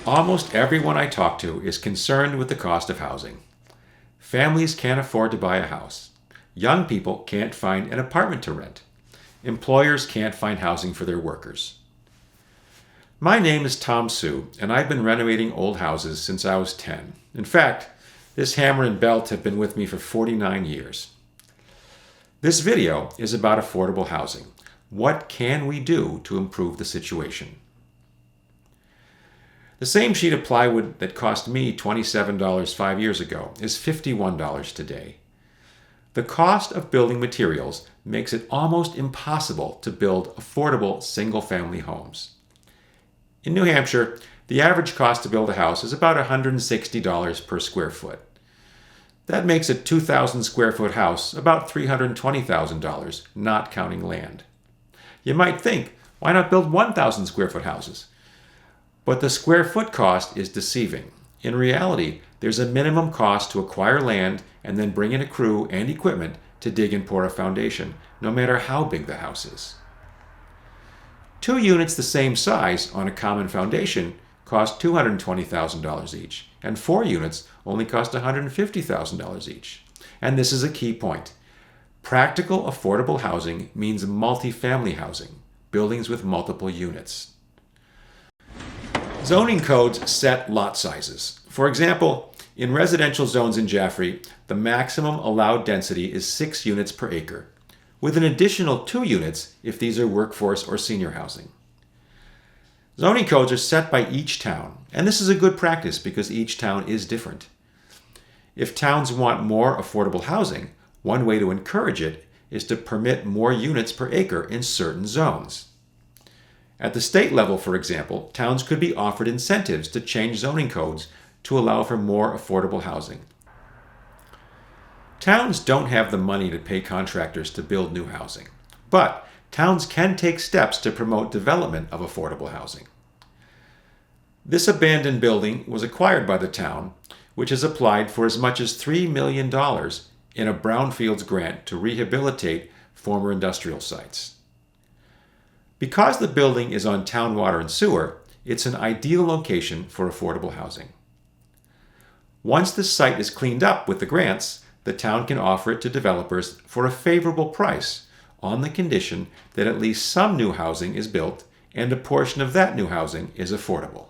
Almost everyone I talk to is concerned with the cost of housing. Families can't afford to buy a house. Young people can't find an apartment to rent. Employers can't find housing for their workers. My name is Tom Hsu, and I've been renovating old houses since I was 10. In fact, this hammer and belt have been with me for 49 years. This video is about affordable housing. What can we do to improve the situation? The same sheet of plywood that cost me $27 5 years ago is $51 today. The cost of building materials makes it almost impossible to build affordable single-family homes. In New Hampshire, the average cost to build a house is about $160 per square foot. That makes a 2,000 square foot house about $320,000, not counting land. You might think, why not build 1,000 square foot houses? But the square foot cost is deceiving. In reality, there's a minimum cost to acquire land and then bring in a crew and equipment to dig and pour a foundation, no matter how big the house is. 2 units the same size on a common foundation cost $220,000 each, and 4 units only cost $150,000 each. And this is a key point. Practical affordable housing means multifamily housing, buildings with multiple units. Zoning codes set lot sizes. For example, in residential zones in Jaffrey, the maximum allowed density is 6 units per acre, with an additional 2 units if these are workforce or senior housing. Zoning codes are set by each town, and this is a good practice because each town is different. If towns want more affordable housing, one way to encourage it is to permit more units per acre in certain zones. At the state level, for example, towns could be offered incentives to change zoning codes to allow for more affordable housing. Towns don't have the money to pay contractors to build new housing, but towns can take steps to promote development of affordable housing. This abandoned building was acquired by the town, which has applied for as much as $3 million in a brownfields grant to rehabilitate former industrial sites. Because the building is on town water and sewer, it's an ideal location for affordable housing. Once the site is cleaned up with the grants, the town can offer it to developers for a favorable price on the condition that at least some new housing is built and a portion of that new housing is affordable.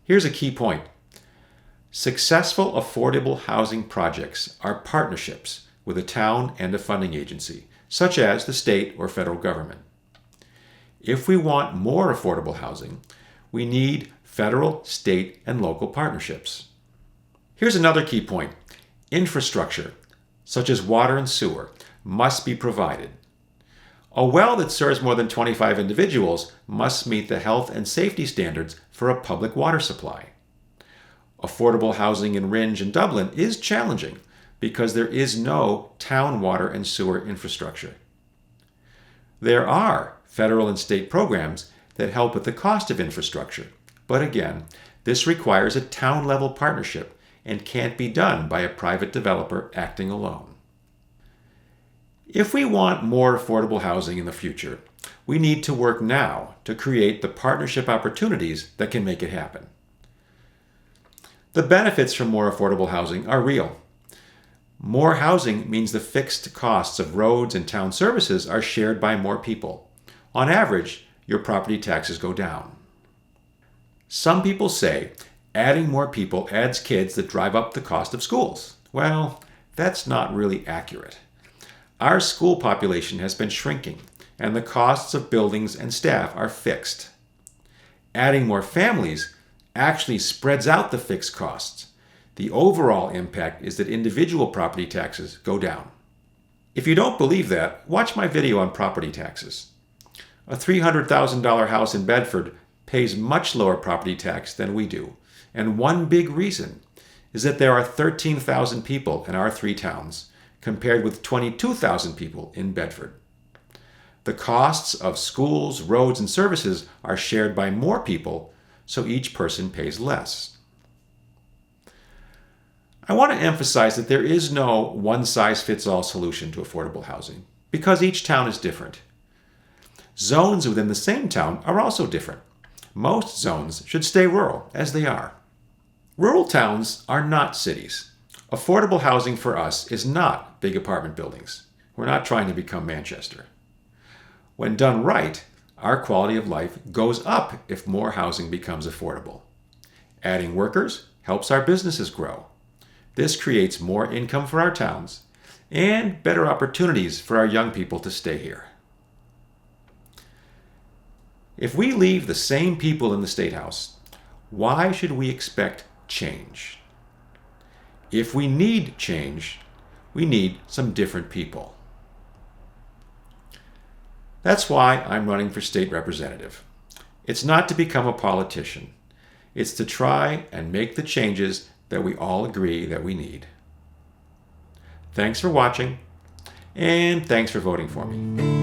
Here's a key point. Successful affordable housing projects are partnerships with a town and a funding agency, such as the state or federal government. If we want more affordable housing, we need federal, state, and local partnerships. Here's another key point. Infrastructure, such as water and sewer, must be provided. A well that serves more than 25 individuals must meet the health and safety standards for a public water supply. Affordable housing in Rindge and Dublin is challenging because there is no town water and sewer infrastructure. There are federal and state programs that help with the cost of infrastructure, but again, this requires a town-level partnership and can't be done by a private developer acting alone. If we want more affordable housing in the future, we need to work now to create the partnership opportunities that can make it happen. The benefits from more affordable housing are real. More housing means the fixed costs of roads and town services are shared by more people. On average, your property taxes go down. Some people say adding more people adds kids that drive up the cost of schools. Well, that's not really accurate. Our school population has been shrinking, and the costs of buildings and staff are fixed. Adding more families actually spreads out the fixed costs. The overall impact is that individual property taxes go down. If you don't believe that, watch my video on property taxes. A $300,000 house in Bedford pays much lower property tax than we do, and one big reason is that there are 13,000 people in our 3 towns, compared with 22,000 people in Bedford. The costs of schools, roads, and services are shared by more people, so each person pays less. I want to emphasize that there is no one-size-fits-all solution to affordable housing, because each town is different. Zones within the same town are also different. Most zones should stay rural, as they are. Rural towns are not cities. Affordable housing for us is not big apartment buildings. We're not trying to become Manchester. When done right, our quality of life goes up if more housing becomes affordable. Adding workers helps our businesses grow. This creates more income for our towns and better opportunities for our young people to stay here. If we leave the same people in the State House, why should we expect change? If we need change, we need some different people. That's why I'm running for state representative. It's not to become a politician. It's to try and make the changes that we all agree that we need. Thanks for watching, and thanks for voting for me.